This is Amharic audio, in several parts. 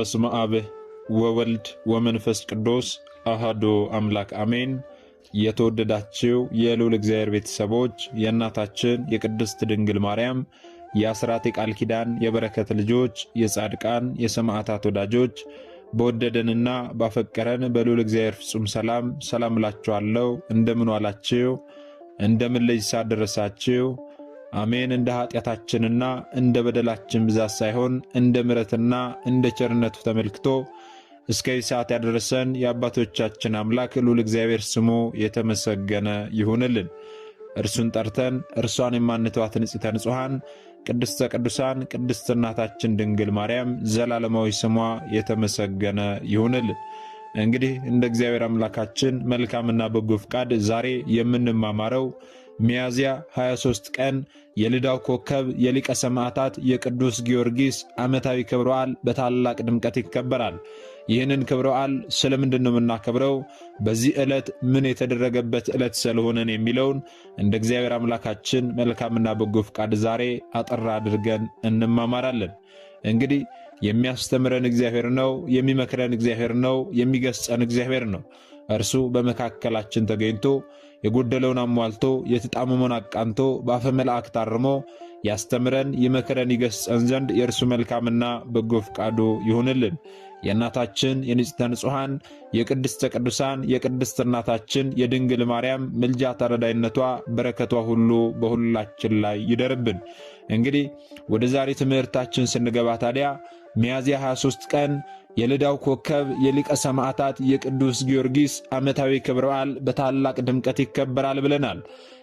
በስመ አብ ወወልድ ወመንፈስ ቅዱስ አሐዱ አምላክ አሜን። የተወደዳችሁ የልዑል እግዚአብሔር ቤተሰቦች የእናታችን የቅድስት ድንግል ማርያም የአስራት የቃል ኪዳን የበረከት ልጆች የጻድቃን የሰማዕታት ወዳጆች በወደደንና ባፈቀረን በልዑል እግዚአብሔር ፍጹም ሰላም እላችኋለሁ። እንደምን ዋላችሁ? እንደምን ለይሳ ደረሳችሁ? አሜን። እንደ ኃጢአታችንና እንደ በደላችን ብዛት ሳይሆን እንደ ምሕረትና እንደ ቸርነቱ ተመልክቶ እስከ ሰዓት ያደረሰን የአባቶቻችን አምላክ ልዑል እግዚአብሔር ስሙ የተመሰገነ ይሁንልን። እርሱን ጠርተን እርሷን የማንተዋት ንጽሕተ ንጹሐን ቅድስተ ቅዱሳን ቅድስት እናታችን ድንግል ማርያም ዘላለማዊ ስሟ የተመሰገነ ይሁንልን። እንግዲህ እንደ እግዚአብሔር አምላካችን መልካምና በጎ ፍቃድ ዛሬ የምንማማረው ሚያዝያ 23 ቀን የልዳው ኮከብ የሊቀ ሰማዕታት የቅዱስ ጊዮርጊስ ዓመታዊ ክብረ በዓል በታላቅ ድምቀት ይከበራል። ይህንን ክብረ በዓል ስለምንድን ነው የምናከብረው? በዚህ ዕለት ምን የተደረገበት ዕለት ስለሆነን የሚለውን እንደ እግዚአብሔር አምላካችን መልካምና በጎ ፍቃድ ዛሬ አጠር አድርገን እንማማራለን። እንግዲህ የሚያስተምረን እግዚአብሔር ነው፣ የሚመክረን እግዚአብሔር ነው፣ የሚገስጸን እግዚአብሔር ነው። እርሱ በመካከላችን ተገኝቶ የጎደለውን አሟልቶ የተጣመመውን አቃንቶ በአፈ መልአክ ታርሞ ያስተምረን ይመክረን ይገስጸን ዘንድ የእርሱ መልካምና በጎ ፍቃዱ ይሁንልን። የእናታችን የንጽሕተ ንጹሐን የቅድስተ ቅዱሳን የቅድስት እናታችን የድንግል ማርያም ምልጃ ተረዳይነቷ በረከቷ ሁሉ በሁላችን ላይ ይደርብን። እንግዲህ ወደ ዛሬ ትምህርታችን ስንገባ ታዲያ ሚያዝያ 23 ቀን የልዳው ኮከብ የሊቀ ሰማዕታት የቅዱስ ጊዮርጊስ ዓመታዊ ክብረ በዓል በታላቅ ድምቀት ይከበራል ብለናል።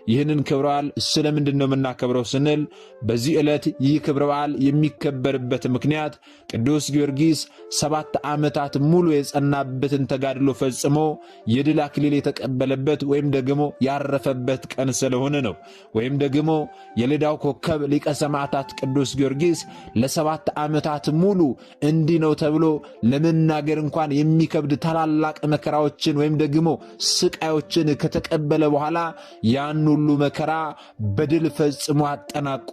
ይህንን ክብረ በዓል ስለምንድን ነው የምናከብረው ስንል በዚህ ዕለት ይህ ክብረ በዓል የሚከበርበት ምክንያት ቅዱስ ጊዮርጊስ 7 ዓመታት ሙሉ የጸናበትን ተጋድሎ ፈጽሞ የድል አክሊል የተቀበለበት ወይም ደግሞ ያረፈበት ቀን ስለሆነ ነው። ወይም ደግሞ የልዳው ኮከብ ሊቀ ሰማዕታት ቅዱስ ጊዮርጊስ ለ7 ዓመታት ሙሉ እንዲህ ነው ተብሎ ለመናገር እንኳን የሚከብድ ታላላቅ መከራዎችን ወይም ደግሞ ስቃዮችን ከተቀበለ በኋላ ያን ሁሉ መከራ በድል ፈጽሞ አጠናቆ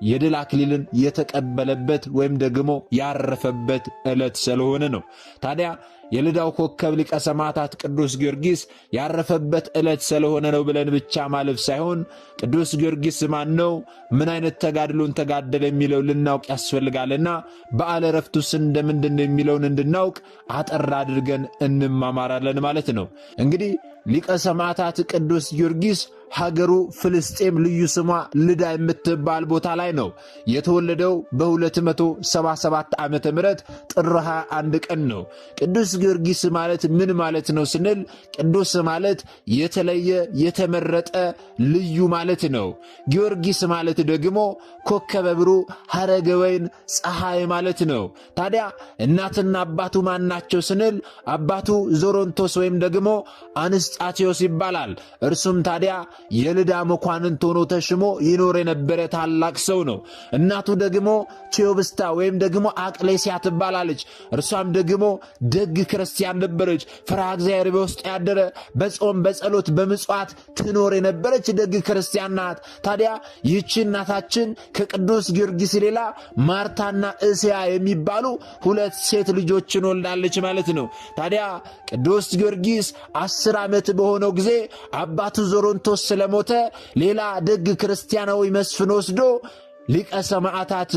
የድል አክሊልን የተቀበለበት ወይም ደግሞ ያረፈበት ዕለት ስለሆነ ነው። ታዲያ የልዳው ኮከብ ሊቀ ሰማዕታት ቅዱስ ጊዮርጊስ ያረፈበት ዕለት ስለሆነ ነው ብለን ብቻ ማለፍ ሳይሆን ቅዱስ ጊዮርጊስ ማን ነው? ምን አይነት ተጋድሎን ተጋደለ የሚለው ልናውቅ ያስፈልጋልና በዓለ ዕረፍቱስ እንደምንድን ነው የሚለውን እንድናውቅ አጠር አድርገን እንማማራለን ማለት ነው። እንግዲህ ሊቀ ሰማዕታት ቅዱስ ጊዮርጊስ ሀገሩ ፍልስጤም ልዩ ስሟ ልዳ የምትባል ቦታ ላይ ነው የተወለደው። በ277 ዓመተ ምህረት ጥር 21 ቀን ነው። ቅዱስ ጊዮርጊስ ማለት ምን ማለት ነው ስንል ቅዱስ ማለት የተለየ የተመረጠ ልዩ ማለት ነው። ጊዮርጊስ ማለት ደግሞ ኮከበ ብሩህ ሐረገ ወይን ፀሐይ ማለት ነው። ታዲያ እናትና አባቱ ማን ናቸው ስንል አባቱ ዞሮንቶስ ወይም ደግሞ አንስጣቴዎስ ይባላል። እርሱም ታዲያ የልዳ መኳንንት ሆኖ ተሽሞ ይኖር የነበረ ታላቅ ሰው ነው። እናቱ ደግሞ ቴዎብስታ ወይም ደግሞ አቅሌሲያ ትባላለች። እርሷም ደግሞ ደግ ክርስቲያን ነበረች። ፈሪሃ እግዚአብሔር በውስጥ ያደረ በጾም በጸሎት በምጽዋት ትኖር የነበረች ደግ ክርስቲያን ናት። ታዲያ ይህች እናታችን ከቅዱስ ጊዮርጊስ ሌላ ማርታና እስያ የሚባሉ 2 ሴት ልጆችን ወልዳለች ማለት ነው። ታዲያ ቅዱስ ጊዮርጊስ 10 ዓመት በሆነው ጊዜ አባቱ ዞሮንቶስ ስለሞተ ሌላ ደግ ክርስቲያናዊ መስፍን ወስዶ ሊቀ ሰማዕታት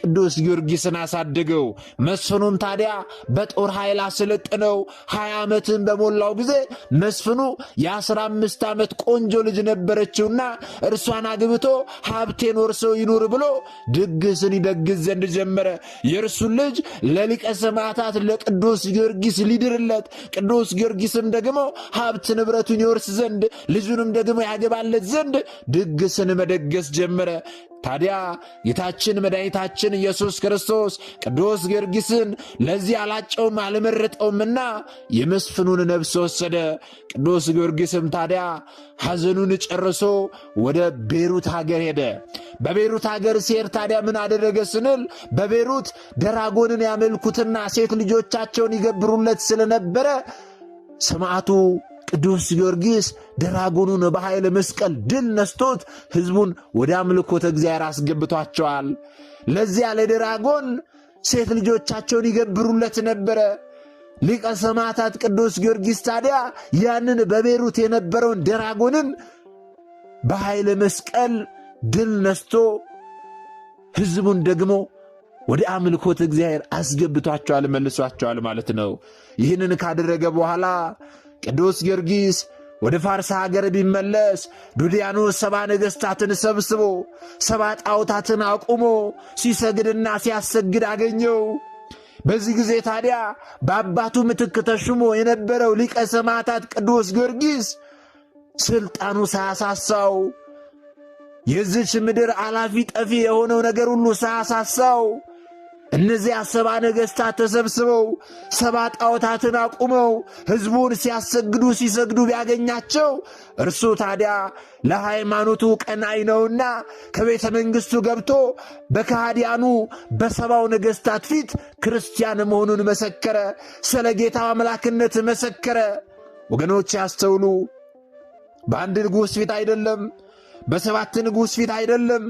ቅዱስ ጊዮርጊስን አሳደገው። መስፍኑም ታዲያ በጦር ኃይል አሰለጠነው። 20 ዓመትን በሞላው ጊዜ መስፍኑ የ15 ዓመት ቆንጆ ልጅ ነበረችውና እርሷን አግብቶ ሀብቴን ወርሰው ይኑር ብሎ ድግስን ይደግስ ዘንድ ጀመረ። የእርሱን ልጅ ለሊቀ ሰማዕታት ለቅዱስ ጊዮርጊስ ሊድርለት፣ ቅዱስ ጊዮርጊስም ደግሞ ሀብት ንብረቱን ይወርስ ዘንድ ልጁንም ደግሞ ያገባለት ዘንድ ድግስን መደገስ ጀመረ። ታዲያ ጌታችን መድኃኒታችን ኢየሱስ ክርስቶስ ቅዱስ ጊዮርጊስን ለዚህ አላጨውም አልመረጠውምና የመስፍኑን ነፍስ ወሰደ። ቅዱስ ጊዮርጊስም ታዲያ ሐዘኑን ጨርሶ ወደ ቤሩት ሀገር ሄደ። በቤሩት ሀገር ሲሄድ ታዲያ ምን አደረገ ስንል በቤሩት ደራጎንን ያመልኩትና ሴት ልጆቻቸውን ይገብሩለት ስለነበረ ሰማዕቱ ቅዱስ ጊዮርጊስ ደራጎኑን በኃይለ መስቀል ድል ነስቶት ሕዝቡን ወደ አምልኮተ እግዚአብሔር አስገብቷቸዋል። ለዚያ ለደራጎን ሴት ልጆቻቸውን ይገብሩለት ነበረ። ሊቀ ሰማዕታት ቅዱስ ጊዮርጊስ ታዲያ ያንን በቤሩት የነበረውን ድራጎንን በኃይለ መስቀል ድል ነስቶ ሕዝቡን ደግሞ ወደ አምልኮት እግዚአብሔር አስገብቷቸዋል፣ መልሷቸዋል ማለት ነው። ይህንን ካደረገ በኋላ ቅዱስ ጊዮርጊስ ወደ ፋርስ ሀገር ቢመለስ ዱድያኖስ 70 ነገሥታትን ሰብስቦ 70 ጣዖታትን አቁሞ ሲሰግድና ሲያሰግድ አገኘው። በዚህ ጊዜ ታዲያ በአባቱ ምትክ ተሹሞ የነበረው ሊቀ ሰማዕታት ቅዱስ ጊዮርጊስ ስልጣኑ ሳያሳሳው የዚች ምድር አላፊ ጠፊ የሆነው ነገር ሁሉ ሳያሳሳው እነዚያ 70 ነገሥታት ተሰብስበው 70 ጣዖታትን አቁመው ሕዝቡን ሲሰግዱ ቢያገኛቸው እርሱ ታዲያ ለሃይማኖቱ ቀናኢ ነውና ከቤተ መንግሥቱ ገብቶ በከሃዲያኑ በ70 ነገሥታት ፊት ክርስቲያን መሆኑን መሰከረ። ስለ ጌታ አምላክነት መሰከረ። ወገኖች ያስተውሉ። በአንድ ንጉሥ ፊት አይደለም፣ በ7 ንጉሥ ፊት አይደለም፣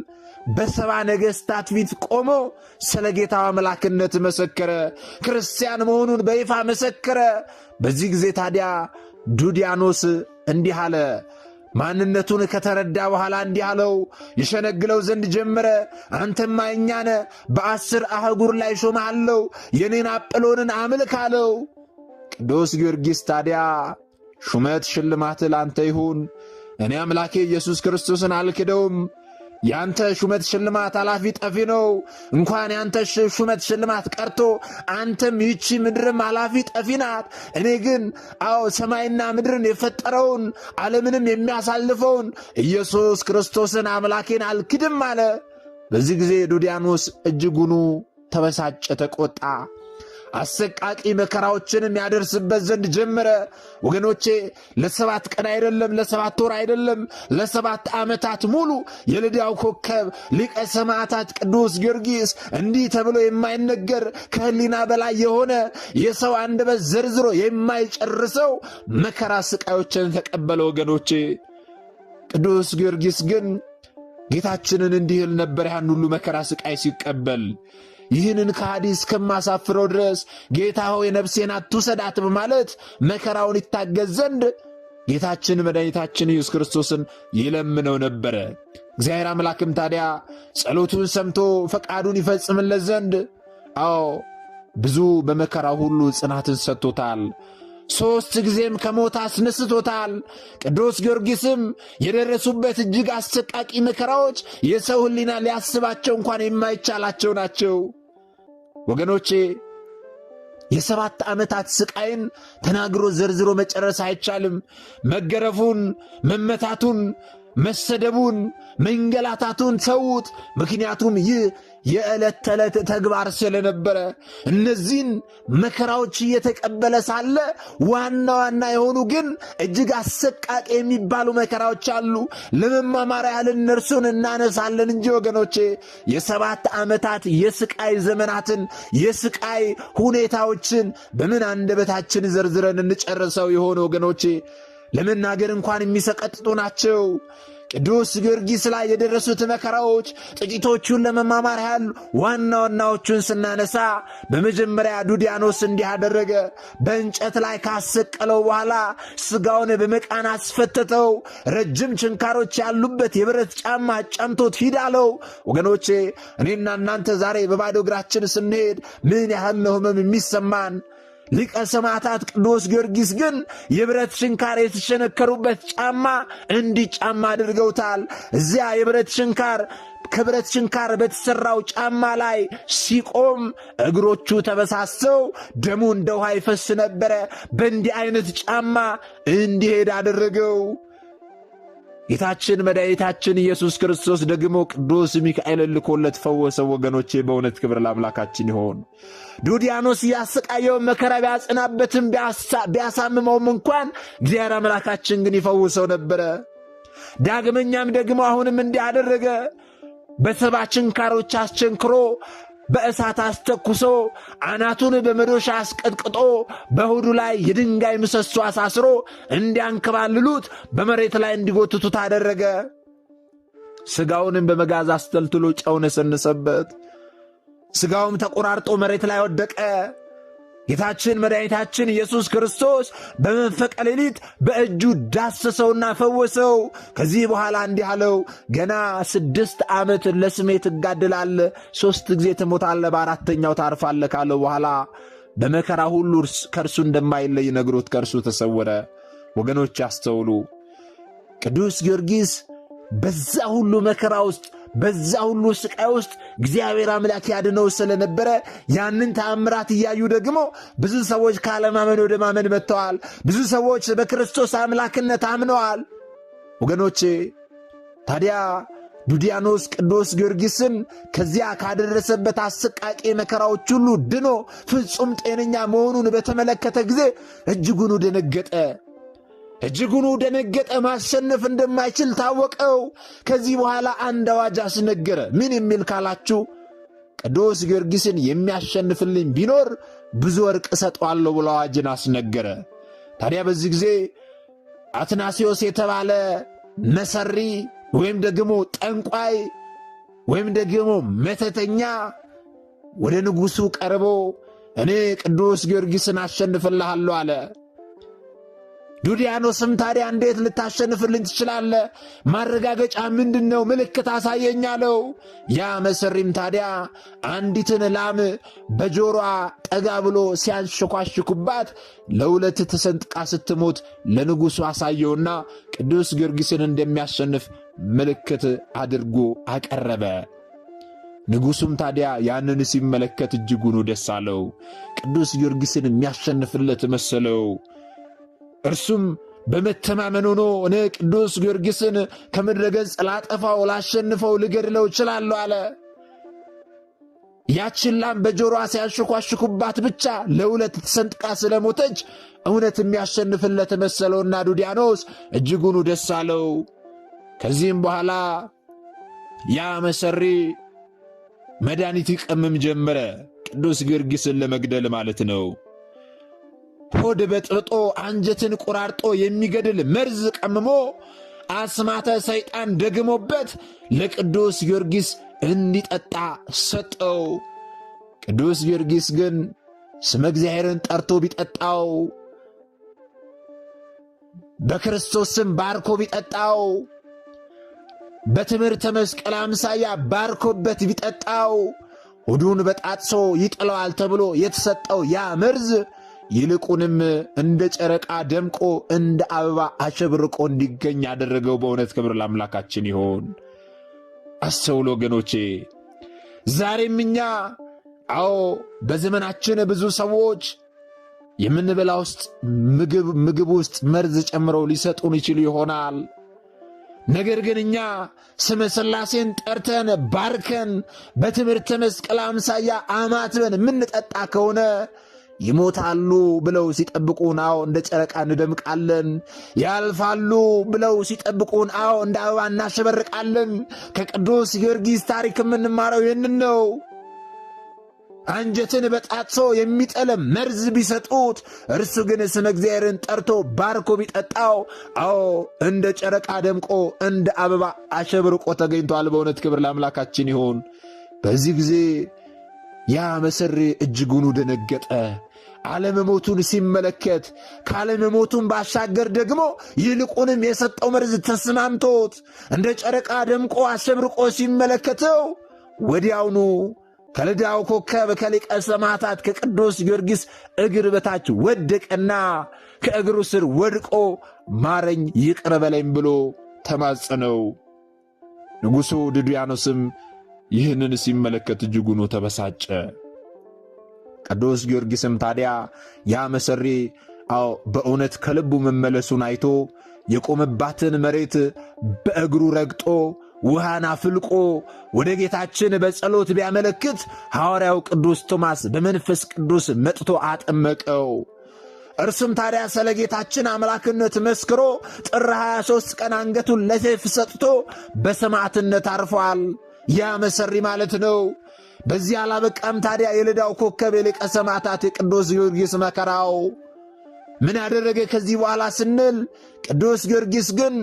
በ70 ነገሥታት ፊት ቆሞ ስለ ጌታ አምላክነት መሰከረ። ክርስቲያን መሆኑን በይፋ መሰከረ። በዚህ ጊዜ ታዲያ ዱድያኖስ እንዲህ አለ። ማንነቱን ከተረዳ በኋላ እንዲህ አለው፣ ይሸነግለው ዘንድ ጀመረ። አንተማ እኛ ነህ፣ በ10 አህጉር ላይ ሾመሃለሁ፣ የኔን አጵሎንን አምልክ አለው። ቅዱስ ጊዮርጊስ ታዲያ ሹመት ሽልማት ላንተ ይሁን፣ እኔ አምላኬ ኢየሱስ ክርስቶስን አልክደውም። ያንተ ሹመት ሽልማት አላፊ ጠፊ ነው። እንኳን ያንተ ሹመት ሽልማት ቀርቶ አንተም ይቺ ምድርም አላፊ ጠፊ ናት። እኔ ግን ሰማይና ምድርን የፈጠረውን ዓለምንም የሚያሳልፈውን ኢየሱስ ክርስቶስን አምላኬን አልክድም አለ። በዚህ ጊዜ ዱድያኖስ እጅጉኑ ተበሳጨ፣ ተቆጣ። አሰቃቂ መከራዎችንም ያደርስበት ዘንድ ጀመረ። ወገኖቼ ለ7 ቀን አይደለም፣ ለ7 ወር አይደለም፣ ለ7 ዓመታት ሙሉ የልዳው ኮከብ ሊቀ ሰማዕታት ቅዱስ ጊዮርጊስ እንዲህ ተብሎ የማይነገር ከህሊና በላይ የሆነ የሰው አንደበት ዘርዝሮ የማይጨርሰው መከራ ስቃዮችን ተቀበለ። ወገኖቼ ቅዱስ ጊዮርጊስ ግን ጌታችንን እንዲህ ይል ነበር ያን ሁሉ መከራ ስቃይ ሲቀበል፣ ይህንን ከሃዲ እስከማሳፍረው ድረስ ጌታ ሆይ ነፍሴን አትውሰዳት በማለት መከራውን ይታገዝ ዘንድ ጌታችን መድኃኒታችን ኢየሱስ ክርስቶስን ይለምነው ነበረ። እግዚአብሔር አምላክም ታዲያ ጸሎቱን ሰምቶ ፈቃዱን ይፈጽምለት ዘንድ ብዙ በመከራው ሁሉ ጽናትን ሰጥቶታል። 3 ጊዜም ከሞት አስነስቶታል። ቅዱስ ጊዮርጊስም የደረሱበት እጅግ አሰቃቂ መከራዎች የሰው ሕሊና ሊያስባቸው እንኳን የማይቻላቸው ናቸው። ወገኖቼ የ7 ዓመታት ስቃይን ተናግሮ ዘርዝሮ መጨረስ አይቻልም። መገረፉን፣ መመታቱን፣ መሰደቡን፣ መንገላታቱን ተዉት። ምክንያቱም ይህ የዕለት ተዕለት ተግባር ስለነበረ እነዚህን መከራዎች እየተቀበለ ሳለ ዋና ዋና የሆኑ ግን እጅግ አሰቃቂ የሚባሉ መከራዎች አሉ። ለመማማሪያ ያህል እነርሱን እናነሳለን እንጂ ወገኖቼ የ7 ዓመታት የስቃይ ዘመናትን የስቃይ ሁኔታዎችን በምን አንደበታችን ዘርዝረን እንጨርሰው የሆነ ወገኖቼ? ለመናገር እንኳን የሚሰቀጥጡ ናቸው። ቅዱስ ጊዮርጊስ ላይ የደረሱት መከራዎች ጥቂቶቹን ለመማማር ያህል ዋና ዋናዎቹን ስናነሳ በመጀመሪያ ዱድያኖስ እንዲህ አደረገ። በእንጨት ላይ ካሰቀለው በኋላ ሥጋውን በመቃን አስፈተተው። ረጅም ችንካሮች ያሉበት የብረት ጫማ ጫምቶት ሂድ አለው። ወገኖቼ እኔና እናንተ ዛሬ በባዶ እግራችን ስንሄድ ምን ያህል ነው ሕመም የሚሰማን? ሊቀ ሰማዕታት ቅዱስ ጊዮርጊስ ግን የብረት ችንካር የተሸነከሩበት ጫማ እንዲህ ጫማ አድርገውታል። እዚያ ከብረት ችንካር በተሠራው ጫማ ላይ ሲቆም እግሮቹ ተበሳሰው ደሙ እንደ ውሃ ይፈስ ነበረ። በእንዲህ አይነት ጫማ እንዲሄድ አደረገው። ጌታችን መድኃኒታችን ኢየሱስ ክርስቶስ ደግሞ ቅዱስ ሚካኤል ልኮለት ፈወሰው። ወገኖቼ በእውነት ክብር ለአምላካችን ይሆን። ዱድያኖስ ያሰቃየው መከራ ቢያጸናበትም ቢያሳምመውም እንኳን እግዚአብሔር አምላካችን ግን ይፈውሰው ነበረ። ዳግመኛም ደግሞ አሁንም እንዲህ አደረገ። በ7 ችንካሮች አስቸንክሮ በእሳት አስተኩሶ አናቱን በመዶሻ አስቀጥቅጦ በሆዱ ላይ የድንጋይ ምሰሶ አሳስሮ እንዲያንከባልሉት በመሬት ላይ እንዲጎትቱት አደረገ። ሥጋውንም በመጋዝ አስተልትሎ ጨው ነሰነሰበት። ሥጋውም ተቆራርጦ መሬት ላይ ወደቀ። ጌታችን መድኃኒታችን ኢየሱስ ክርስቶስ በመንፈቀ ሌሊት በእጁ ዳሰሰውና ፈወሰው። ከዚህ በኋላ እንዲህ አለው፣ ገና 6 ዓመት ለስሜ ትጋደላለህ፣ 3 ጊዜ ትሞታለህ፣ በአራተኛው ታርፋለህ ካለው በኋላ በመከራ ሁሉ ከእርሱ እንደማይለይ ነግሮት ከእርሱ ተሰወረ። ወገኖች ያስተውሉ። ቅዱስ ጊዮርጊስ በዛ ሁሉ መከራ ውስጥ በዛ ሁሉ ስቃይ ውስጥ እግዚአብሔር አምላክ ያድነው ስለነበረ ያንን ተአምራት እያዩ ደግሞ ብዙ ሰዎች ካለማመን ወደ ማመን መጥተዋል። ብዙ ሰዎች በክርስቶስ አምላክነት አምነዋል። ወገኖቼ ታዲያ ዱዲያኖስ ቅዱስ ጊዮርጊስን ከዚያ ካደረሰበት አሰቃቂ መከራዎች ሁሉ ድኖ ፍጹም ጤነኛ መሆኑን በተመለከተ ጊዜ እጅጉኑ ደነገጠ። ማሸነፍ እንደማይችል ታወቀው። ከዚህ በኋላ አንድ አዋጅ አስነገረ። ምን የሚል ካላችሁ፣ ቅዱስ ጊዮርጊስን የሚያሸንፍልኝ ቢኖር ብዙ ወርቅ እሰጠዋለሁ ብሎ አዋጅን አስነገረ። ታዲያ በዚህ ጊዜ አትናሲዮስ የተባለ መሰሪ ወይም ደግሞ ጠንቋይ ወይም ደግሞ መተተኛ ወደ ንጉሡ ቀርቦ እኔ ቅዱስ ጊዮርጊስን አሸንፍልሃለሁ አለ። ዱዲያኖስም ታዲያ እንዴት ልታሸንፍልኝ ትችላለህ? ማረጋገጫ ምንድነው? ምልክት አሳየኝ አለው። ያ መሰሪም ታዲያ አንዲትን ላም በጆሮዋ ጠጋ ብሎ ሲያንሸኳሽኩባት ለሁለት ተሰንጥቃ ስትሞት ለንጉሡ አሳየውና ቅዱስ ጊዮርጊስን እንደሚያሸንፍ ምልክት አድርጎ አቀረበ። ንጉሡም ታዲያ ያንን ሲመለከት እጅጉኑ ደስ አለው። ቅዱስ ጊዮርጊስን የሚያሸንፍለት መሰለው። እርሱም በመተማመን ሆኖ እኔ ቅዱስ ጊዮርጊስን ከምድረ ገጽ ላጠፋው፣ ላሸንፈው፣ ልገድለው እችላለሁ አለ። ያችን ላም በጆሮዋ ሲያንሸኳሽኩባት ብቻ ለሁለት ተሰንጥቃ ስለሞተች እውነት የሚያሸንፍለት መሰለውና ዱዲያኖስ እጅጉኑ ደስ አለው። ከዚህም በኋላ ያ መሰሪ መድኃኒት ይቀምም ጀመረ። ቅዱስ ጊዮርጊስን ለመግደል ማለት ነው። ሆድ በጥብጦ አንጀትን ቆራርጦ የሚገድል መርዝ ቀምሞ አስማተ ሰይጣን ደግሞበት ለቅዱስ ጊዮርጊስ እንዲጠጣ ሰጠው። ቅዱስ ጊዮርጊስ ግን ስመ እግዚአብሔርን ጠርቶ ቢጠጣው፣ በክርስቶስ ስም ባርኮ ቢጠጣው፣ በትምህርተ መስቀል አምሳያ ባርኮበት ቢጠጣው ሆዱን በጣጥሶ ይጥለዋል ተብሎ የተሰጠው ያ መርዝ ይልቁንም እንደ ጨረቃ ደምቆ እንደ አበባ አሸብርቆ እንዲገኝ ያደረገው። በእውነት ክብር ለአምላካችን ይሆን። አስተውሎ ወገኖቼ፣ ዛሬም እኛ በዘመናችን ብዙ ሰዎች የምንበላ ውስጥ ምግብ ውስጥ መርዝ ጨምረው ሊሰጡን ይችሉ ይሆናል። ነገር ግን እኛ ስመ ሥላሴን ጠርተን ባርከን በትምህርተ መስቀል አምሳያ አማትበን የምንጠጣ ከሆነ ይሞታሉ ብለው ሲጠብቁን እንደ ጨረቃ እንደምቃለን። ያልፋሉ ብለው ሲጠብቁን እንደ አበባ እናሸበርቃለን። ከቅዱስ ጊዮርጊስ ታሪክ የምንማረው ይህንን ነው። አንጀትን በጣጥሶ የሚጠለ መርዝ ቢሰጡት እርሱ ግን ስመ እግዚአብሔርን ጠርቶ ባርኮ ቢጠጣው እንደ ጨረቃ ደምቆ እንደ አበባ አሸብርቆ ተገኝቷል። በእውነት ክብር ለአምላካችን ይሁን። በዚህ ጊዜ ያ መሰሪ እጅጉኑ ደነገጠ። አለመሞቱን ሲመለከት፣ ካለመሞቱን ባሻገር ደግሞ ይልቁንም የሰጠው መርዝ ተስማምቶት እንደ ጨረቃ ደምቆ አሸብርቆ ሲመለከተው ወዲያውኑ ከልዳው ኮከብ ከሊቀ ሰማዕታት ከቅዱስ ጊዮርጊስ እግር በታች ወደቀና ከእግሩ ስር ወድቆ ማረኝ ይቅር በለኝ ብሎ ተማጸነው። ንጉሡ ዱዲያኖስም ይህንን ሲመለከት እጅጉኑ ተበሳጨ። ቅዱስ ጊዮርጊስም ታዲያ ያ መሰሪ በእውነት ከልቡ መመለሱን አይቶ የቆመባትን መሬት በእግሩ ረግጦ ውሃን አፍልቆ ወደ ጌታችን በጸሎት ቢያመለክት ሐዋርያው ቅዱስ ቶማስ በመንፈስ ቅዱስ መጥቶ አጠመቀው። እርሱም ታዲያ ስለ ጌታችን አምላክነት መስክሮ ጥር 23 ቀን አንገቱን ለሰይፍ ሰጥቶ በሰማዕትነት አርፏል። ያ መሰሪ ማለት ነው። በዚህ አላበቃም። ታዲያ የልዳው ኮከብ የሊቀ ሰማዕታት የቅዱስ ጊዮርጊስ መከራው ምን ያደረገ ከዚህ በኋላ ስንል፣ ቅዱስ ጊዮርጊስ ግን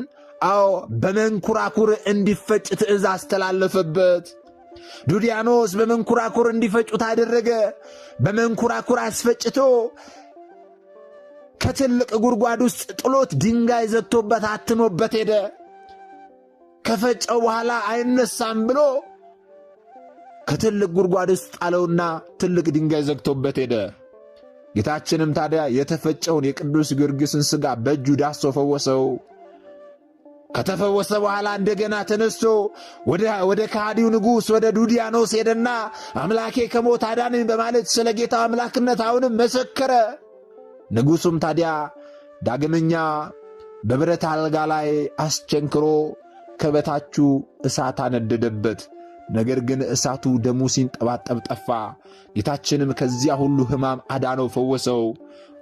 በመንኩራኩር እንዲፈጭ ትእዛዝ ተላለፈበት። ዱዲያኖስ በመንኩራኩር እንዲፈጩት አደረገ። በመንኩራኩር አስፈጭቶ ከትልቅ ጉድጓድ ውስጥ ጥሎት ድንጋይ ዘግቶበት አትሞበት ሄደ። ከፈጨው በኋላ አይነሳም ብሎ ከትልቅ ጉድጓድ ውስጥ ጣለውና ትልቅ ድንጋይ ዘግቶበት ሄደ። ጌታችንም ታዲያ የተፈጨውን የቅዱስ ጊዮርጊስን ሥጋ በእጁ ዳሶ ፈወሰው። ከተፈወሰ በኋላ እንደገና ተነስቶ ወደ ከሃዲው ንጉሥ ወደ ዱዲያኖስ ሄደና አምላኬ ከሞት አዳነኝ በማለት ስለ ጌታው አምላክነት አሁንም መሰከረ። ንጉሡም ታዲያ ዳግመኛ በብረት አልጋ ላይ አስቸንክሮ ከበታቹ እሳት አነደደበት። ነገር ግን እሳቱ ደሙ ሲንጠባጠብ ጠፋ። ጌታችንም ከዚያ ሁሉ ሕማም አዳነው፣ ፈወሰው።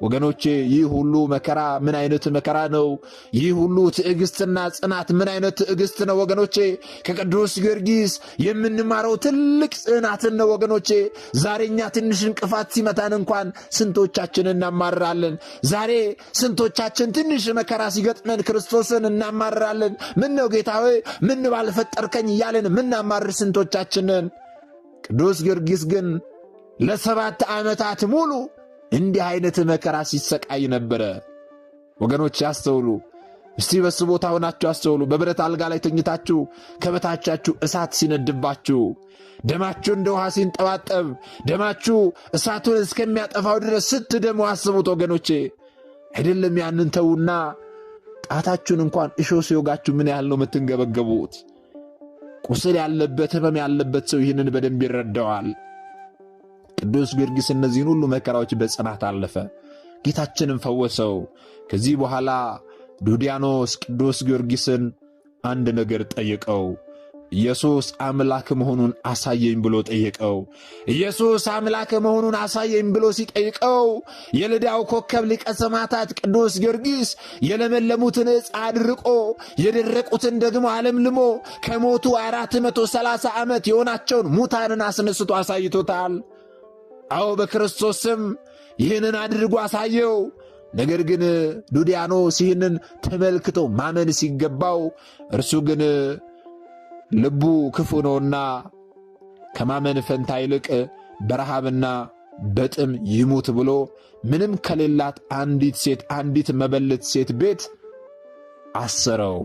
ወገኖቼ ይህ ሁሉ መከራ ምን አይነት መከራ ነው? ይህ ሁሉ ትዕግስትና ጽናት ምን አይነት ትዕግስት ነው? ወገኖቼ ከቅዱስ ጊዮርጊስ የምንማረው ትልቅ ጽናትን ነው። ወገኖቼ ዛሬኛ ትንሽ እንቅፋት ሲመታን እንኳን ስንቶቻችን እናማርራለን? ዛሬ ስንቶቻችን ትንሽ መከራ ሲገጥመን ክርስቶስን እናማርራለን? ምን ነው ጌታ ሆይ ምን ባልፈጠርከኝ እያለን ምናማርር ስንቶቻችንን? ቅዱስ ጊዮርጊስ ግን ለ7 ዓመታት ሙሉ እንዲህ አይነት መከራ ሲሰቃይ ነበረ። ወገኖች ያስተውሉ። እስቲ በሱ ቦታ ሆናችሁ አስተውሉ። በብረት አልጋ ላይ ተኝታችሁ ከበታቻችሁ እሳት ሲነድባችሁ፣ ደማችሁ እንደ ውሃ ሲንጠባጠብ፣ ደማችሁ እሳቱን እስከሚያጠፋው ድረስ ስትደሙ አስቡት ወገኖቼ። አይደለም ያንን ተዉና ጣታችሁን እንኳን እሾህ ሲወጋችሁ ምን ያህል ነው የምትንገበገቡት? ቁስል ያለበት ሕመም ያለበት ሰው ይህንን በደንብ ይረዳዋል። ቅዱስ ጊዮርጊስ እነዚህን ሁሉ መከራዎች በጽናት አለፈ። ጌታችንም ፈወሰው። ከዚህ በኋላ ዱዲያኖስ ቅዱስ ጊዮርጊስን አንድ ነገር ጠየቀው። ኢየሱስ አምላክ መሆኑን አሳየኝ ብሎ ጠየቀው። ኢየሱስ አምላክ መሆኑን አሳየኝ ብሎ ሲጠይቀው የልዳው ኮከብ ሊቀ ሰማዕታት ቅዱስ ጊዮርጊስ የለመለሙትን ዕፅ አድርቆ የደረቁትን ደግሞ አለምልሞ ከሞቱ 430 ዓመት የሆናቸውን ሙታንን አስነስቶ አሳይቶታል። አዎ በክርስቶስ ስም ይህንን አድርጎ አሳየው። ነገር ግን ዱዲያኖስ ይህንን ተመልክቶ ማመን ሲገባው እርሱ ግን ልቡ ክፉ ነውና ከማመን ፈንታ ይልቅ በረሃብና በጥም ይሙት ብሎ ምንም ከሌላት አንዲት መበለት ሴት ቤት አሰረው።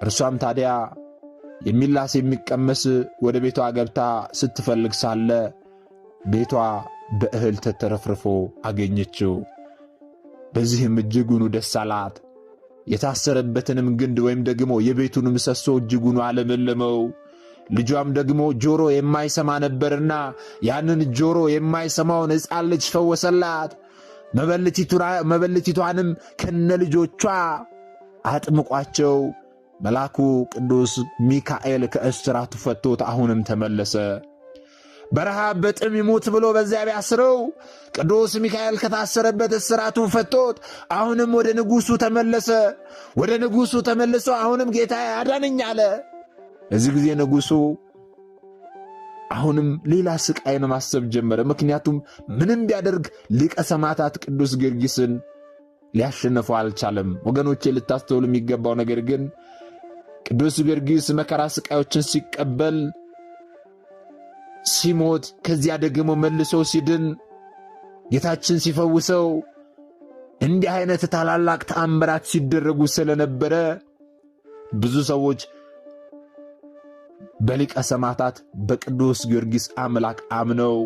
እርሷም ታዲያ የሚላስ የሚቀመስ ወደ ቤቷ ገብታ ስትፈልግ ሳለ ቤቷ በእህል ተተረፍርፎ አገኘችው። በዚህም እጅጉኑ ደስ አላት። የታሰረበትንም ግንድ ወይም ደግሞ የቤቱን ምሰሶ እጅጉኑ አለመለመው። ልጇም ደግሞ ጆሮ የማይሰማ ነበርና ያንን ጆሮ የማይሰማውን ሕፃን ልጅ ፈወሰላት። መበለቲቷንም ከነልጆቿ አጥምቋቸው መልአኩ ቅዱስ ሚካኤል ከእስራቱ ፈቶት አሁንም ተመለሰ። በረሃብ በጥም ይሙት ብሎ በዚያ ቢያስረው ቅዱስ ሚካኤል ከታሰረበት እስራቱ ፈቶት አሁንም ወደ ንጉሡ ተመለሰ። ወደ ንጉሡ ተመልሶ አሁንም ጌታዬ አዳነኝ አለ። በዚህ ጊዜ ንጉሡ አሁንም ሌላ ስቃይን ማሰብ ጀመረ። ምክንያቱም ምንም ቢያደርግ ሊቀ ሰማዕታት ቅዱስ ጊዮርጊስን ሊያሸንፈው አልቻለም። ወገኖቼ ልታስተውሉ የሚገባው ነገር ግን ቅዱስ ጊዮርጊስ መከራ ስቃዮችን ሲቀበል ሲሞት ከዚያ ደግሞ መልሶ ሲድን ጌታችን ሲፈውሰው እንዲህ አይነት ታላላቅ ተአምራት ሲደረጉ ስለነበረ ብዙ ሰዎች በሊቀ ሰማዕታት በቅዱስ ጊዮርጊስ አምላክ አምነው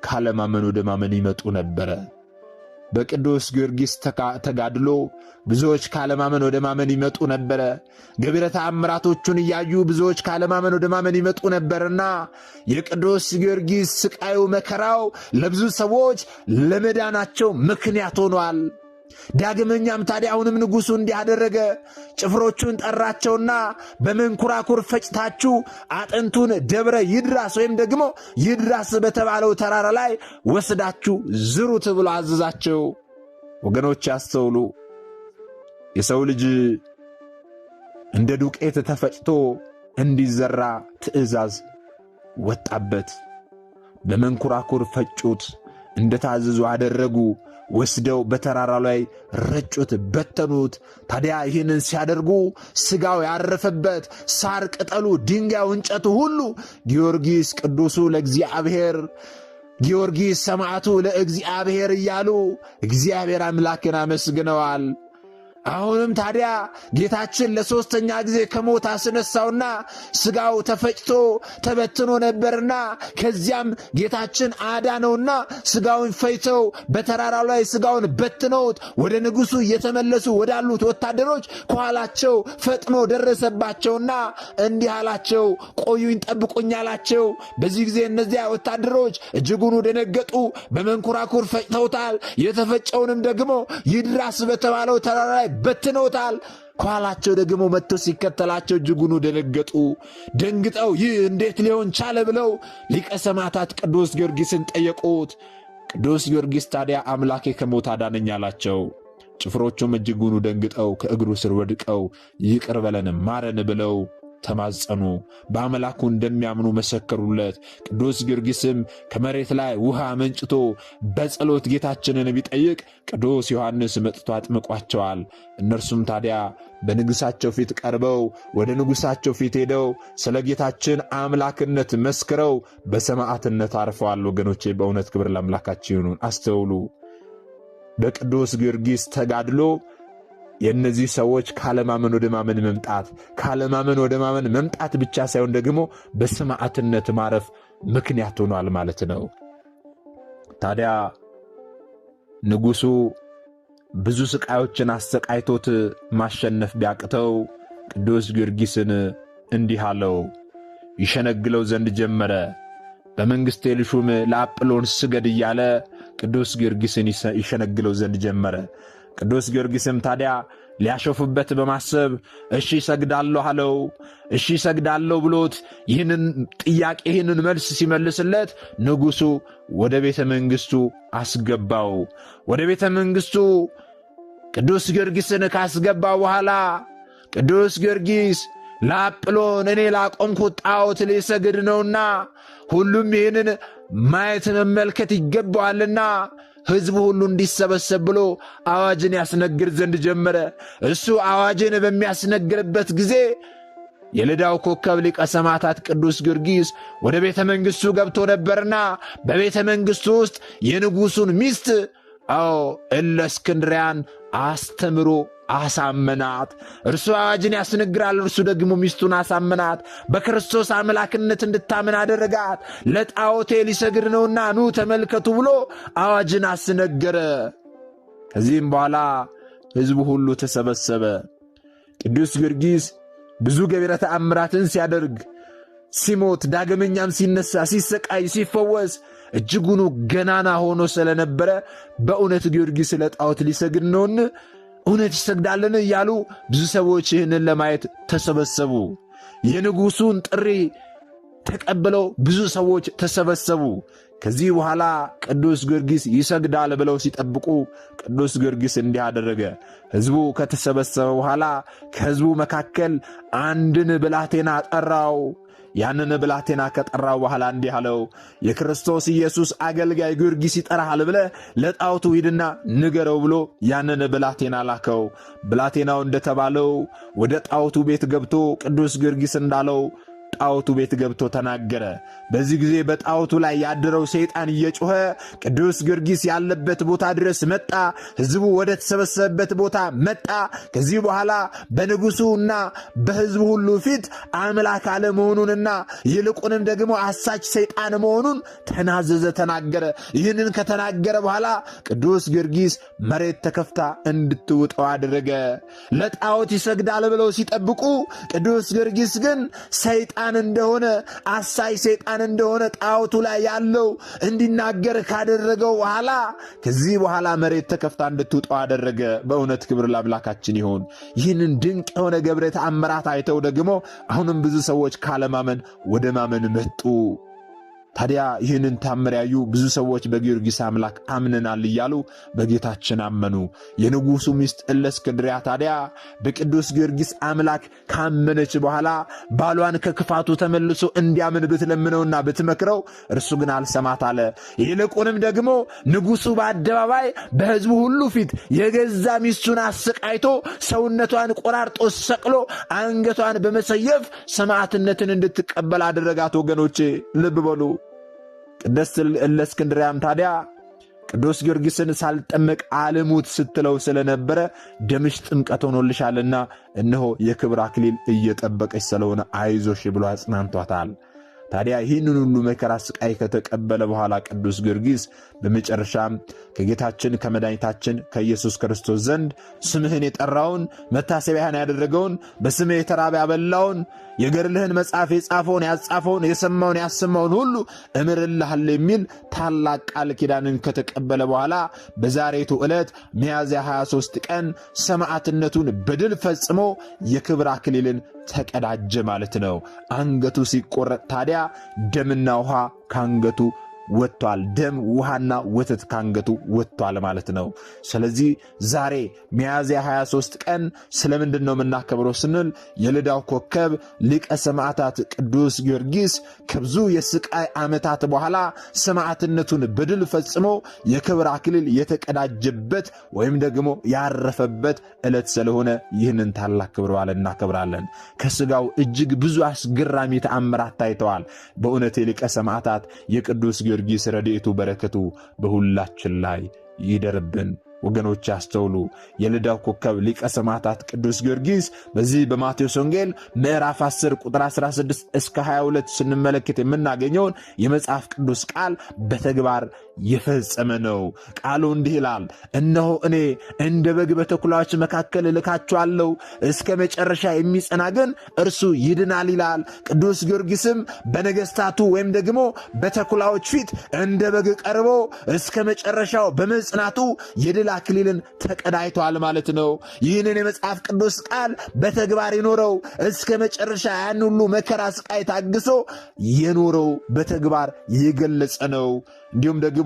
ካለማመን ወደ ማመን ይመጡ ነበረ። በቅዱስ ጊዮርጊስ ተጋድሎ ብዙዎች ካለማመን ወደ ማመን ይመጡ ነበረ። ገቢረ ተአምራቶቹን እያዩ ብዙዎች ካለማመን ወደ ማመን ይመጡ ነበርና የቅዱስ ጊዮርጊስ ስቃዩ መከራው ለብዙ ሰዎች ለመዳናቸው ምክንያት ሆኗል። ዳግመኛም ታዲያ አሁንም ንጉሡ እንዲህ አደረገ። ጭፍሮቹን ጠራቸውና በመንኩራኩር ፈጭታችሁ አጥንቱን ደብረ ይድራስ ወይም ደግሞ ይድራስ በተባለው ተራራ ላይ ወስዳችሁ ዝሩት ብሎ አዘዛቸው። ወገኖች ያስተውሉ። የሰው ልጅ እንደ ዱቄት ተፈጭቶ እንዲዘራ ትእዛዝ ወጣበት። በመንኩራኩር ፈጩት፣ እንደታዘዙ አደረጉ። ወስደው በተራራ ላይ ረጩት፣ በተኑት። ታዲያ ይህንን ሲያደርጉ ሥጋው ያረፈበት ሳር፣ ቅጠሉ፣ ድንጋዩ፣ እንጨቱ ሁሉ ጊዮርጊስ ቅዱሱ ለእግዚአብሔር፣ ጊዮርጊስ ሰማዕቱ ለእግዚአብሔር እያሉ እግዚአብሔር አምላክን አመስግነዋል። አሁንም ታዲያ ጌታችን ለሶስተኛ ጊዜ ከሞት አስነሳውና ሥጋው ተፈጭቶ ተበትኖ ነበርና ከዚያም ጌታችን አዳነውና ሥጋውን ፈጭተው በተራራው ላይ ሥጋውን በትነውት ወደ ንጉሡ እየተመለሱ ወዳሉት ወታደሮች ከኋላቸው ፈጥኖ ደረሰባቸውና እንዲህ አላቸው፣ ቆዩኝ፣ ጠብቁኝ አላቸው። በዚህ ጊዜ እነዚያ ወታደሮች እጅጉኑ ደነገጡ። በመንኮራኩር ፈጭተውታል። የተፈጨውንም ደግሞ ይድራስ በተባለው ተራራ ላይ በትነውታል። ከኋላቸው ደግሞ መጥቶ ሲከተላቸው እጅጉኑ ደነገጡ። ደንግጠው ይህ እንዴት ሊሆን ቻለ ብለው ሊቀ ሰማዕታት ቅዱስ ጊዮርጊስን ጠየቁት። ቅዱስ ጊዮርጊስ ታዲያ አምላኬ ከሞት አዳነኝ አላቸው። ጭፍሮቹም እጅጉኑ ደንግጠው ከእግሩ ስር ወድቀው ይቅር በለን ማረን ብለው ተማጸኑ። በአምላኩ እንደሚያምኑ መሰከሩለት። ቅዱስ ጊዮርጊስም ከመሬት ላይ ውሃ መንጭቶ በጸሎት ጌታችንን ቢጠይቅ ቅዱስ ዮሐንስ መጥቶ አጥምቋቸዋል። እነርሱም ታዲያ በንጉሳቸው ፊት ቀርበው ወደ ንጉሳቸው ፊት ሄደው ስለ ጌታችን አምላክነት መስክረው በሰማዕትነት አርፈዋል። ወገኖቼ በእውነት ክብር ለአምላካችን ይሁን። አስተውሉ። በቅዱስ ጊዮርጊስ ተጋድሎ የእነዚህ ሰዎች ካለማመን ወደ ማመን መምጣት፣ ካለማመን ወደ ማመን መምጣት ብቻ ሳይሆን ደግሞ በሰማዕትነት ማረፍ ምክንያት ሆኗል ማለት ነው። ታዲያ ንጉሡ ብዙ ስቃዮችን አሰቃይቶት ማሸነፍ ቢያቅተው ቅዱስ ጊዮርጊስን እንዲህ አለው፣ ይሸነግለው ዘንድ ጀመረ። በመንግሥቴ ልሹም ለአጵሎን ስገድ እያለ ቅዱስ ጊዮርጊስን ይሸነግለው ዘንድ ጀመረ። ቅዱስ ጊዮርጊስም ታዲያ ሊያሾፍበት በማሰብ እሺ ሰግዳለሁ አለው። እሺ ሰግዳለሁ ብሎት ይህንን ጥያቄ ይህንን መልስ ሲመልስለት ንጉሡ ወደ ቤተ መንግሥቱ አስገባው። ወደ ቤተ መንግሥቱ ቅዱስ ጊዮርጊስን ካስገባው በኋላ ቅዱስ ጊዮርጊስ ለአጵሎን እኔ ላቆምኩት ጣዖት ሊሰግድ ነውና ሁሉም ይህንን ማየት መመልከት ይገባዋልና ሕዝቡ ሁሉ እንዲሰበሰብ ብሎ አዋጅን ያስነግር ዘንድ ጀመረ። እሱ አዋጅን በሚያስነግርበት ጊዜ የልዳው ኮከብ ሊቀ ሰማዕታት ቅዱስ ጊዮርጊስ ወደ ቤተ መንግሥቱ ገብቶ ነበርና በቤተ መንግሥቱ ውስጥ የንጉሡን ሚስት እለእስክንድርያን አስተምሮ አሳመናት። እርሱ አዋጅን ያስነግራል፣ እርሱ ደግሞ ሚስቱን አሳመናት። በክርስቶስ አምላክነት እንድታምን አደረጋት። ለጣዖቴ ሊሰግድ ነውና ኑ ተመልከቱ ብሎ አዋጅን አስነገረ። ከዚህም በኋላ ሕዝቡ ሁሉ ተሰበሰበ። ቅዱስ ጊዮርጊስ ብዙ ገቢረ ተአምራትን ሲያደርግ ሲሞት ዳግመኛም ሲነሳ ሲሰቃይ ሲፈወስ እጅጉኑ ገናና ሆኖ ስለነበረ በእውነት ጊዮርጊስ ለጣዖት ሊሰግድ ነውን? እውነት ይሰግዳልን? እያሉ ብዙ ሰዎች ይህንን ለማየት ተሰበሰቡ። የንጉሡን ጥሪ ተቀብለው ብዙ ሰዎች ተሰበሰቡ። ከዚህ በኋላ ቅዱስ ጊዮርጊስ ይሰግዳል ብለው ሲጠብቁ ቅዱስ ጊዮርጊስ እንዲህ አደረገ። ሕዝቡ ከተሰበሰበ በኋላ ከሕዝቡ መካከል አንድን ብላቴና ጠራው። ያንን ብላቴና ከጠራው በኋላ እንዲህ አለው፣ የክርስቶስ ኢየሱስ አገልጋይ ጊዮርጊስ ይጠራሃል ብለህ ለጣዖቱ ሂድና ንገረው ብሎ ያንን ብላቴና ላከው። ብላቴናው እንደተባለው ወደ ጣዖቱ ቤት ገብቶ ቅዱስ ጊዮርጊስ እንዳለው ጣዖቱ ቤት ገብቶ ተናገረ። በዚህ ጊዜ በጣዖቱ ላይ ያደረው ሰይጣን እየጮኸ ቅዱስ ጊዮርጊስ ያለበት ቦታ ድረስ መጣ። ሕዝቡ ወደ ተሰበሰበበት ቦታ መጣ። ከዚህ በኋላ በንጉሡና በሕዝቡ ሁሉ ፊት አምላክ አለመሆኑንና ይልቁንም ደግሞ አሳች ሰይጣን መሆኑን ተናዘዘ፣ ተናገረ። ይህንን ከተናገረ በኋላ ቅዱስ ጊዮርጊስ መሬት ተከፍታ እንድትውጠው አደረገ። ለጣዖት ይሰግዳል ብለው ሲጠብቁ ቅዱስ ጊዮርጊስ ግን ሰይጣን እንደሆነ አሳይ ሰይጣን እንደሆነ ጣዖቱ ላይ ያለው እንዲናገር ካደረገው በኋላ ከዚህ በኋላ መሬት ተከፍታ እንድትውጠው አደረገ። በእውነት ክብር ለአምላካችን ይሁን። ይህንን ድንቅ የሆነ ገብረ ተአምራት አይተው ደግሞ አሁንም ብዙ ሰዎች ካለማመን ወደ ማመን መጡ። ታዲያ ይህንን ታምር ያዩ ብዙ ሰዎች በጊዮርጊስ አምላክ አምነናል እያሉ በጌታችን አመኑ። የንጉሡ ሚስት እለእስክንድርያ ታዲያ በቅዱስ ጊዮርጊስ አምላክ ካመነች በኋላ ባሏን ከክፋቱ ተመልሶ እንዲያምን ብትለምነውና ብትመክረው እርሱ ግን አልሰማት አለ። ይልቁንም ደግሞ ንጉሡ በአደባባይ በሕዝቡ ሁሉ ፊት የገዛ ሚስቱን አሰቃይቶ ሰውነቷን ቆራርጦ ሰቅሎ አንገቷን በመሰየፍ ሰማዕትነትን እንድትቀበል አደረጋት። ወገኖቼ ልብ በሉ። ቅድስት እለእስክንድርያም ታዲያ ቅዱስ ጊዮርጊስን ሳልጠመቅ አልሙት ስትለው ስለነበረ ደምሽ ጥምቀት ሆኖልሻልና እነሆ የክብር አክሊል እየጠበቀች ስለሆነ አይዞሽ ብሎ አጽናንቷታል። ታዲያ ይህንን ሁሉ መከራ ስቃይ ከተቀበለ በኋላ ቅዱስ ጊዮርጊስ በመጨረሻም ከጌታችን ከመድኃኒታችን ከኢየሱስ ክርስቶስ ዘንድ ስምህን የጠራውን መታሰቢያህን ያደረገውን በስምህ የተራበ ያበላውን የገድልህን መጽሐፍ የጻፈውን ያጻፈውን የሰማውን ያሰማውን ሁሉ እምርልሃለሁ የሚል ታላቅ ቃል ኪዳንን ከተቀበለ በኋላ በዛሬቱ ዕለት ሚያዝያ 23 ቀን ሰማዕትነቱን በድል ፈጽሞ የክብር አክሊልን ተቀዳጀ ማለት ነው። አንገቱ ሲቆረጥ ታዲያ ደምና ውሃ ካንገቱ ወጥቷል። ደም ውሃና ወተት ካንገቱ ወጥቷል ማለት ነው። ስለዚህ ዛሬ ሚያዝያ 23 ቀን ስለምንድን ነው የምናከብረው ስንል የልዳው ኮከብ ሊቀ ሰማዕታት ቅዱስ ጊዮርጊስ ከብዙ የስቃይ ዓመታት በኋላ ሰማዕትነቱን በድል ፈጽሞ የክብር አክሊል የተቀዳጀበት ወይም ደግሞ ያረፈበት ዕለት ስለሆነ ይህንን ታላቅ ክብረ በዓል እናከብራለን። ከሥጋው እጅግ ብዙ አስገራሚ ተአምራት ታይተዋል። በእውነት የሊቀ ሰማዕታት የቅዱስ ጊዮርጊስ ረድኤቱ በረከቱ በሁላችን ላይ ይደርብን። ወገኖች ያስተውሉ። የልዳው ኮከብ ሊቀ ሰማዕታት ቅዱስ ጊዮርጊስ በዚህ በማቴዎስ ወንጌል ምዕራፍ 10 ቁጥር 16 እስከ 22 ስንመለከት የምናገኘውን የመጽሐፍ ቅዱስ ቃል በተግባር የፈጸመ ነው። ቃሉ እንዲህ ይላል፣ እነሆ እኔ እንደ በግ በተኩላዎች መካከል እልካችኋለሁ፣ እስከ መጨረሻ የሚጸና ግን እርሱ ይድናል ይላል። ቅዱስ ጊዮርጊስም በነገሥታቱ ወይም ደግሞ በተኩላዎች ፊት እንደ በግ ቀርቦ እስከ መጨረሻው በመጽናቱ የድል አክሊልን ተቀዳይቷል ማለት ነው። ይህንን የመጽሐፍ ቅዱስ ቃል በተግባር የኖረው እስከ መጨረሻ ያን ሁሉ መከራ ስቃይ ታግሶ የኖረው በተግባር የገለጸ ነው። እንዲሁም ደግሞ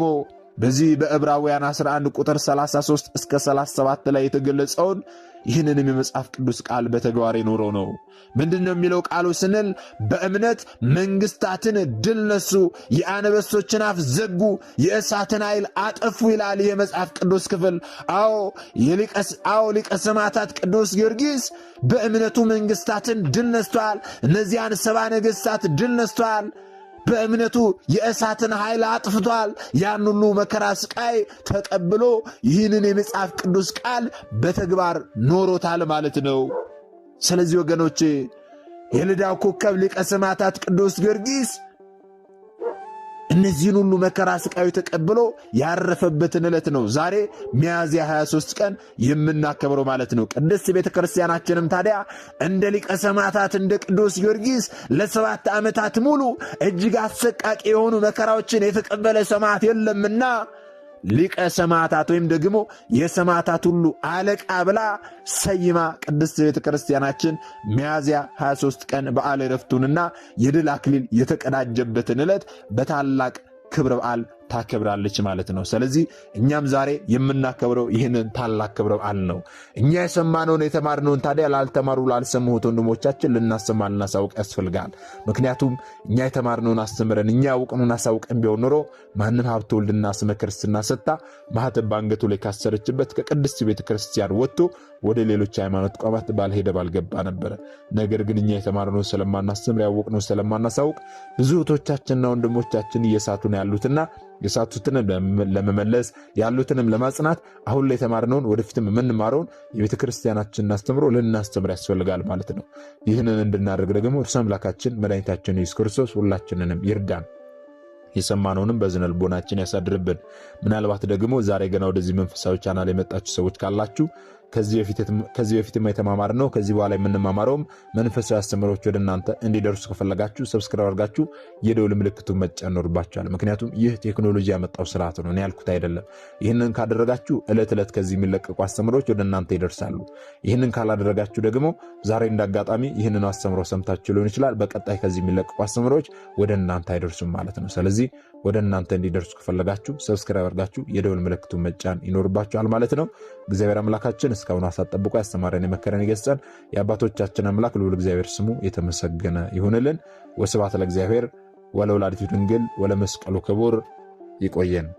በዚህ በዕብራውያን 11 ቁጥር 33 እስከ 37 ላይ የተገለጸውን ይህንንም የመጽሐፍ ቅዱስ ቃል በተግባር የኖረው ነው። ምንድን ነው የሚለው ቃሉ ስንል በእምነት መንግሥታትን ድል ነሱ፣ የአንበሶችን አፍ ዘጉ፣ የእሳትን ኃይል አጠፉ ይላል የመጽሐፍ ቅዱስ ክፍል። አዎ ሊቀ ሰማዕታት ቅዱስ ጊዮርጊስ በእምነቱ መንግሥታትን ድል ነስቷል። እነዚያን 70 ነገሥታት ድል ነስቷል። በእምነቱ የእሳትን ኃይል አጥፍቷል። ያን ሁሉ መከራ ስቃይ ተቀብሎ ይህንን የመጽሐፍ ቅዱስ ቃል በተግባር ኖሮታል ማለት ነው። ስለዚህ ወገኖቼ የልዳው ኮከብ ሊቀ ሰማዕታት ቅዱስ ጊዮርጊስ እነዚህን ሁሉ መከራ ስቃዩ ተቀብሎ ያረፈበትን ዕለት ነው ዛሬ ሚያዝያ 23 ቀን የምናከብረው ማለት ነው። ቅድስት ቤተ ክርስቲያናችንም ታዲያ እንደ ሊቀ ሰማዕታት እንደ ቅዱስ ጊዮርጊስ ለ7 ዓመታት ሙሉ እጅግ አሰቃቂ የሆኑ መከራዎችን የተቀበለ ሰማዕት የለምና ሊቀ ሰማዕታት ወይም ደግሞ የሰማዕታት ሁሉ አለቃ ብላ ሰይማ ቅድስት ቤተ ክርስቲያናችን ሚያዝያ 23 ቀን በዓለ ዕረፍቱንና የድል አክሊል የተቀዳጀበትን ዕለት በታላቅ ክብረ በዓል ታከብራለች ማለት ነው። ስለዚህ እኛም ዛሬ የምናከብረው ይህንን ታላቅ ክብረ በዓል ነው። እኛ የሰማነውን የተማርነውን ታዲያ ላልተማሩ ላልሰሙት ወንድሞቻችን ልናሰማ ልናሳውቅ ያስፈልጋል። ምክንያቱም እኛ የተማርነውን አስተምረን እኛ ያውቅነውን አሳውቀን ቢሆን ኖሮ ማንም ሀብተ ወልድና ስመ ክርስትና ሰጥታ ማኅተብ በአንገቱ ላይ ካሰረችበት ከቅድስት ቤተ ክርስቲያን ወጥቶ ወደ ሌሎች ሃይማኖት ተቋማት ባልሄደ ባልገባ ነበረ። ነገር ግን እኛ የተማርነውን ስለማናስተምር ያወቅነውን ስለማናሳውቅ ብዙ እህቶቻችንና ወንድሞቻችን እየሳቱን ያሉትና የሳቱትንም ለመመለስ ያሉትንም ለማጽናት አሁን ላይ የተማርነውን ወደፊትም የምንማረውን የቤተ ክርስቲያናችንን አስተምሮ ልናስተምር ያስፈልጋል ማለት ነው። ይህንን እንድናደርግ ደግሞ እርሱ አምላካችን መድኃኒታችን ኢየሱስ ክርስቶስ ሁላችንንም ይርዳን። የሰማነውንም በዝነ ልቦናችን ያሳድርብን። ምናልባት ደግሞ ዛሬ ገና ወደዚህ መንፈሳዊ ቻናል የመጣችሁ ሰዎች ካላችሁ ከዚህ በፊትም የተማማርነው ከዚህ በኋላ የምንማማረውም መንፈሳዊ አስተምሮች ወደ እናንተ እንዲደርሱ ከፈለጋችሁ ሰብስክራይብ አድርጋችሁ የደውል ምልክቱን መጫን ይኖርባችኋል። ምክንያቱም ይህ ቴክኖሎጂ ያመጣው ስርዓት ነው፣ እኔ ያልኩት አይደለም። ይህንን ካደረጋችሁ ዕለት ዕለት ከዚህ የሚለቀቁ አስተምሮች ወደ እናንተ ይደርሳሉ። ይህንን ካላደረጋችሁ ደግሞ ዛሬ እንዳጋጣሚ ይህንን አስተምሮ ሰምታችሁ ሊሆን ይችላል፣ በቀጣይ ከዚህ የሚለቀቁ አስተምሮች ወደ እናንተ አይደርሱም ማለት ነው። ስለዚህ ወደ እናንተ እንዲደርሱ ከፈለጋችሁ ሰብስክራይብ አድርጋችሁ የደውል ምልክቱን መጫን ይኖርባችኋል ማለት ነው። እግዚአብሔር አምላካችን እስካሁን ሐሳብ ጠብቆ ያስተማረን የመከረን የገሰጸን የአባቶቻችን አምላክ ልዑል እግዚአብሔር ስሙ የተመሰገነ ይሁንልን። ወስብሐት ለእግዚአብሔር ወለወላዲቱ ድንግል ወለመስቀሉ ክቡር። ይቆየን።